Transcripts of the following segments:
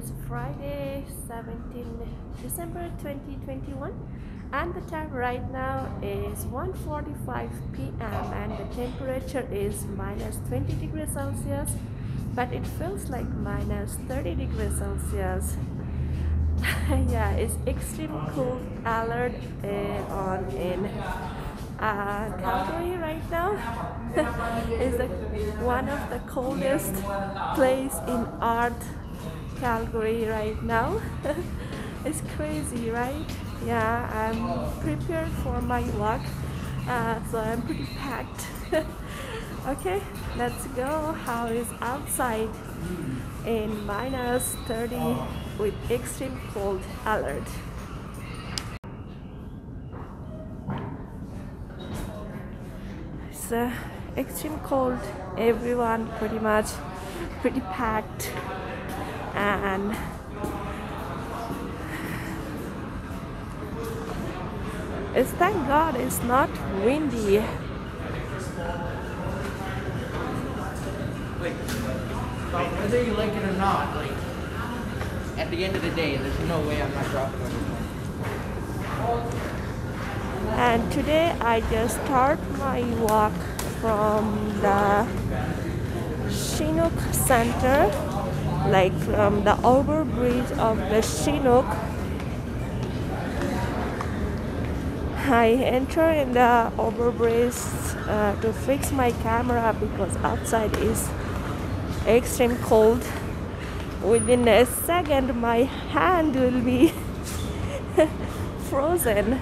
is Friday, 17 December 2021, and the time right now is 1:45 p.m. and the temperature is minus 20 degrees Celsius, but it feels like minus 30 degrees Celsius. Yeah, it's extreme cold alert in Calgary right now. It's one of the coldest place in Earth, Calgary right now. It's crazy, right? Yeah, I'm prepared for my walk, so I'm pretty packed. Okay, let's go. How is outside in minus 30 with extreme cold alert? It's extreme cold. Everyone pretty packed, and thank God it's not windy. Whether you like it or not, like at the end of the day, there's no way I'm not dropping on your phone. And today I just start my walk from the Chinook Center, like from the overbridge of the Chinook. I enter in the overbridge to fix my camera because outside is extreme cold. Within a second my hand will be frozen,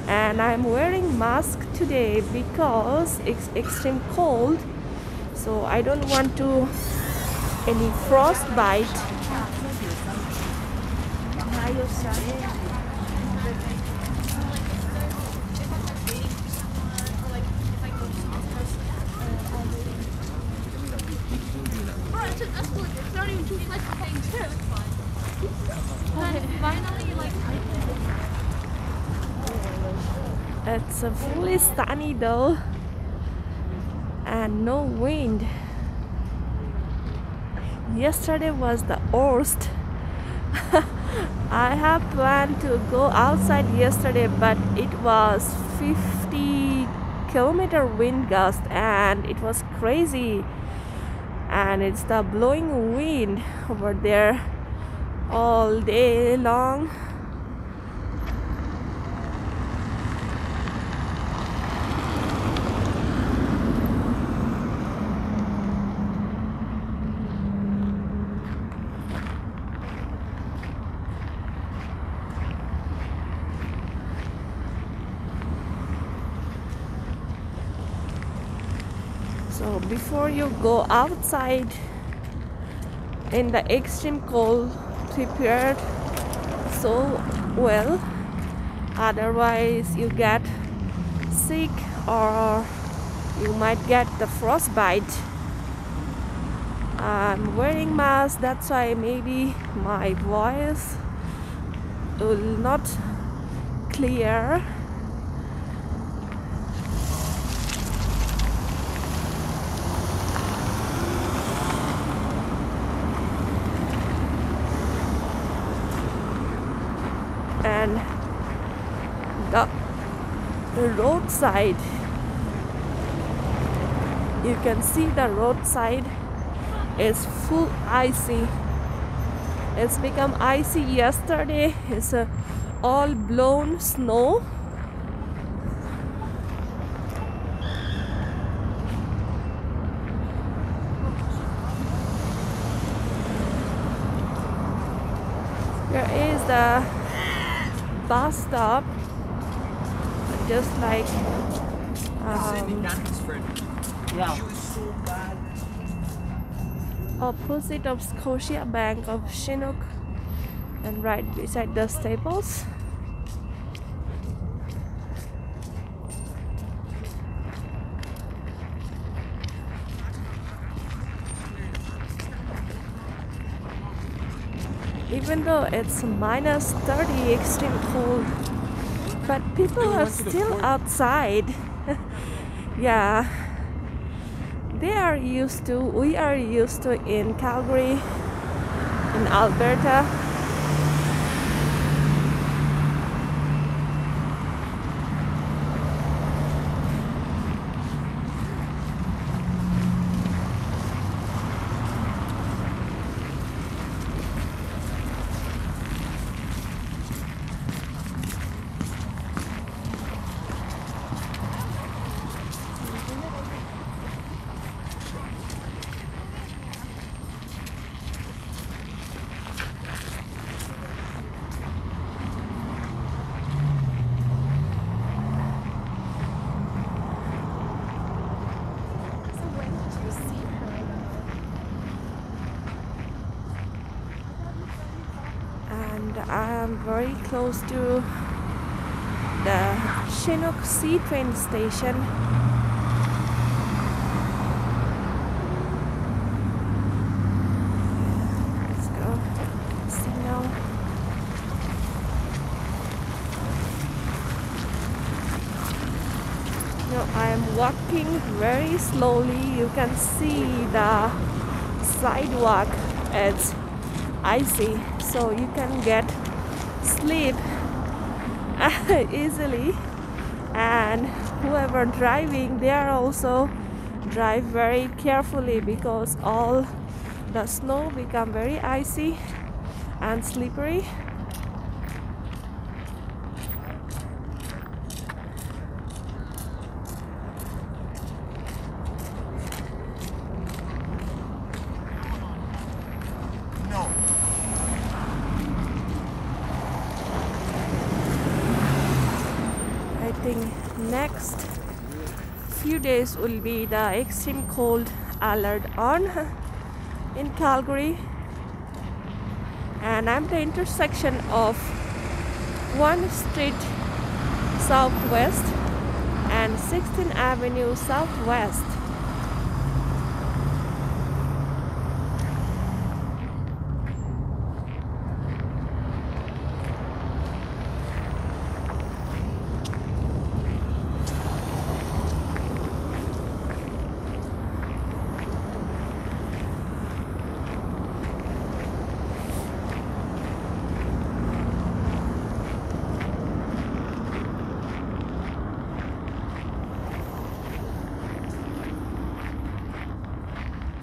and I'm wearing mask today because it's extreme cold, so I don't want to any frostbite. It's not even too much to pay too. Finally, like, It's fully sunny though, and no wind. Yesterday was the worst. I have planned to go outside yesterday, but it was 50-kilometer wind gust and it was crazy. And it's the blowing wind over there all day long. So before you go outside in the extreme cold, prepare so well, otherwise you get sick or you might get the frostbite. I'm wearing mask, that's why maybe my voice will not clear. And the roadside, you can see the roadside is full icy. It's become icy yesterday. It's all blown snow. There is the bus stop, just like opposite of Scotia Bank of Chinook, and right beside the Staples. Even though it's minus 30 extreme cold, but people are still outside. Yeah, we are used to in Calgary in Alberta. And I'm very close to the Chinook Sea train station. Let's go see now. Now I'm walking very slowly. You can see the sidewalk. It's icy, so you can get sleep easily, and whoever driving, they are also drive very carefully because all the snow become very icy and slippery. I think next few days will be the extreme cold alert on in Calgary, and I'm the intersection of 1 Street Southwest and 16th Avenue Southwest.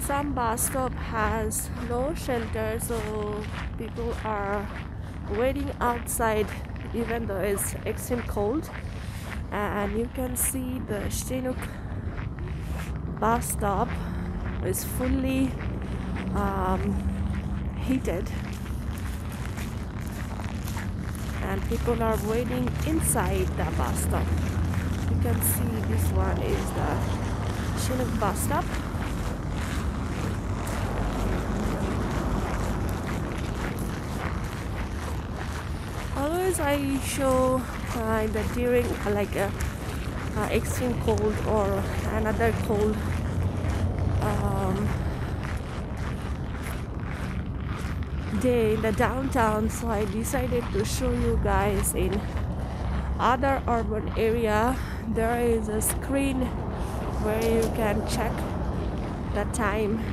Some bus stop has no shelter, so people are waiting outside even though it's extreme cold. And you can see the Chinook bus stop is fully heated, and people are waiting inside the bus stop. You can see this one is the Chinook bus stop. Always I show that during like a extreme cold or another cold day in the downtown, so I decided to show you guys in other urban area. There is a screen where you can check the time.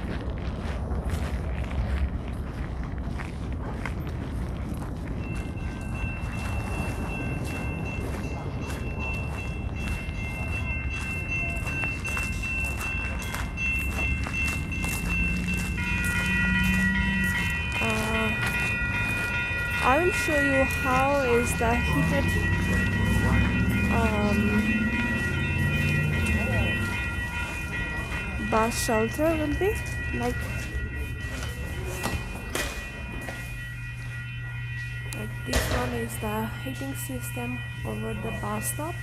I will show you how is the heated bus shelter will be like this one is the heating system over the bus stop.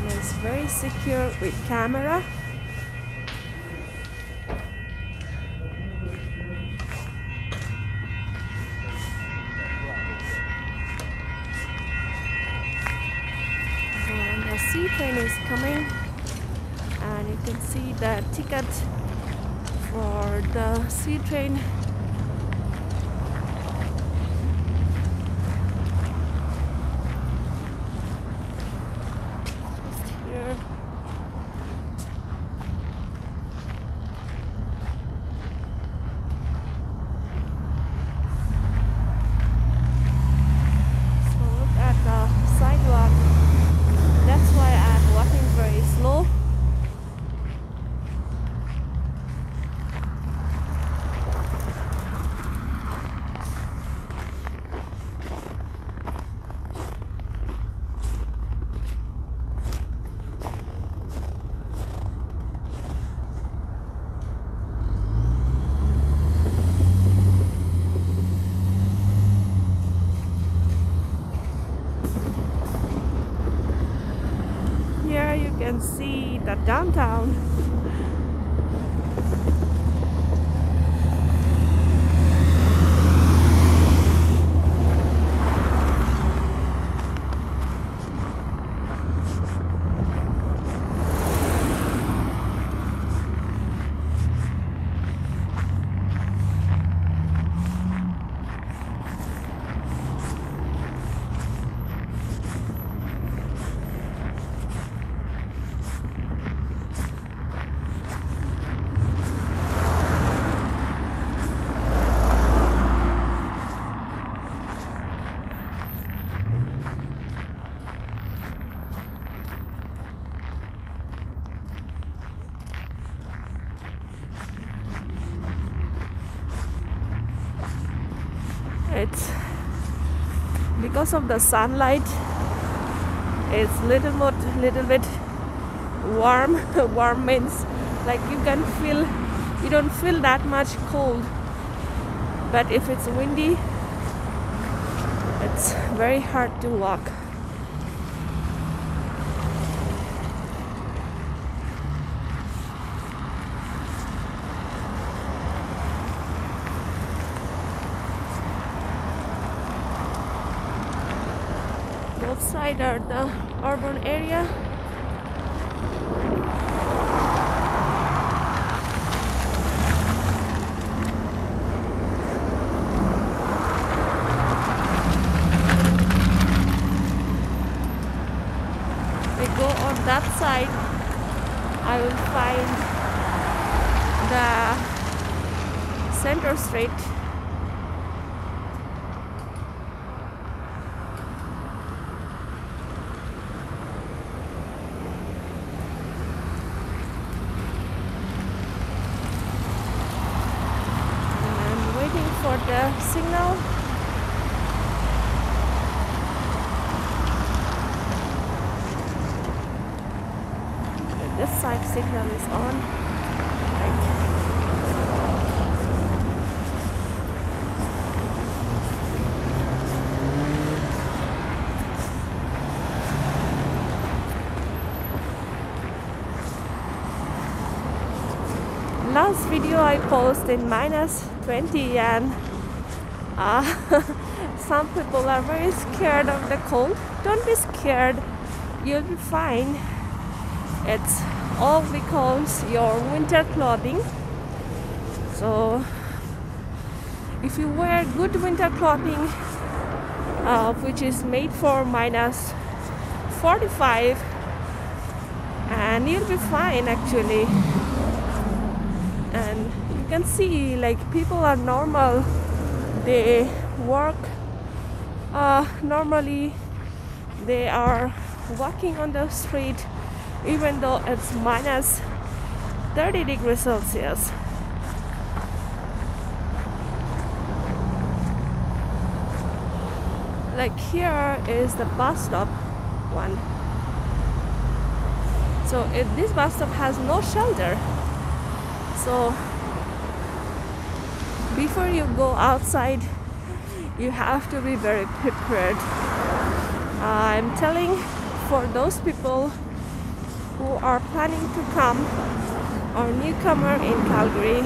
It's very secure with camera. And the sea train is coming, and you can see the ticket for the sea train. the downtown. It's because of the sunlight, it's little bit warm. Warm means like you don't feel that much cold, but if it's windy, it's very hard to walk. Both sides are the urban area. We go on that side, I will find the center street. For the signal. This side signal is on. Last video I posted in -20 and some people are very scared of the cold. Don't be scared, you'll be fine. It's all because your winter clothing. So if you wear good winter clothing which is made for -45, and you'll be fine actually. And you can see like people are normal, they work normally, they are walking on the street even though it's -30 degrees Celsius. Like here is the bus stop one. So this bus stop has no shelter. So before you go outside, you have to be very prepared. I'm telling for those people who are planning to come or newcomer in Calgary,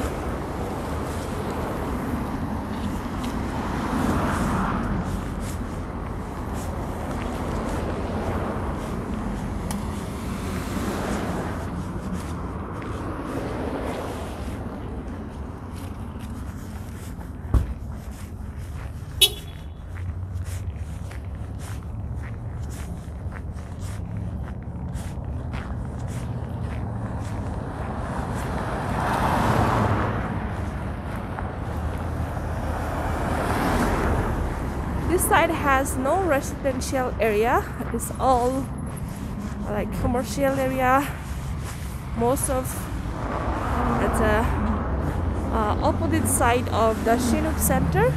this side has no residential area. It's all like commercial area. Most of it's a opposite side of the Chinook Center.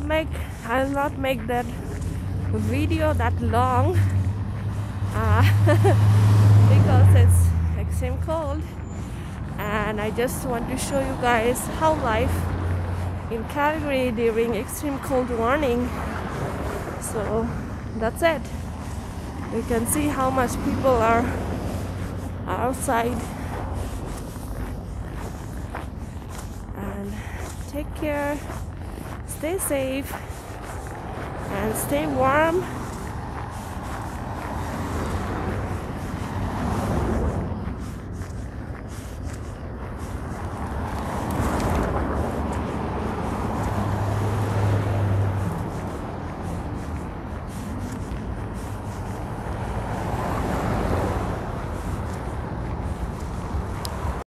not make that video that long because it's extreme cold, and I just want to show you guys how life in Calgary during extreme cold warning. So that's it. You can see how much people are outside. And take care, stay safe, and stay warm.